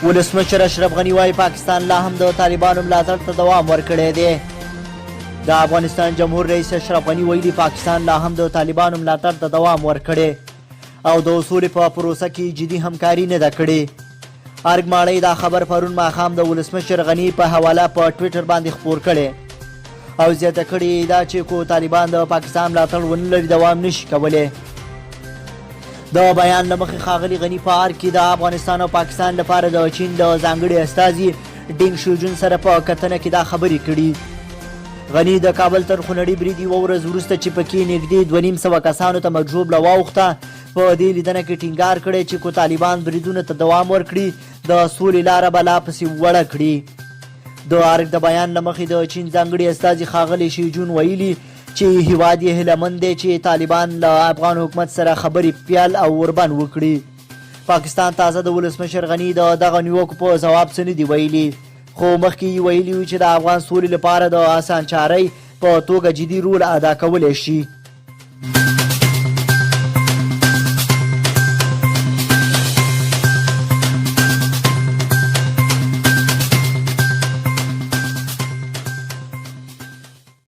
ولسمشر اشرف غني وايي پاکستان لا هم د طالبانو ملاتړ ته دوام ورکړی دی. د افغانستان جمهور رئیس اشرف غني ویلي پاکستان لا هم د طالبانو ملاتړ ته دوام ورکړی او د اصول په پروسه کې جدي همکاري نه ده کړې. ارګ ماړی دا خبر پرون ماښام د ولسمشر غني په حواله په ټویټر باندې خپور کړی او زیاته کړې دا چې کو طالبان د پاکستان ملاتړ ونه لري دوام نشي کولی. د بیان له مخې ښاغلي غني په ارګ کې د افغانستان او پاکستان لپاره د چین د ځانګړي استازي ډینګ شوجون سره په کتنه کې دا خبرې کړي. غني د کابل تر خونړي برید یوه ورځ وروسته چې پکې نږدې 2500 کسانو ته مجروب واوښته په دې لیدنه کې ټینګار کړی چې کو طالبان بریدونو ته دوام ورکړي د سولې لاره به لا پسې وړه کړي. د ارګ د بیان له مخې د چین ځانګړي استازي ښاغلي شیجون ویلي چې هیواد یې هیلهمند دی چې طالبان له افغان حکومت سره خبرې پیل او وربند وکړي. پاکستان تازه د ولسمشر غني د دغه نیوکو په ځواب څه نه دي ویلي، خو مخکې یې ویلي و چې د افغان سولې لپاره د اسانچارۍ په توګه جدي رول ادا کولی شي.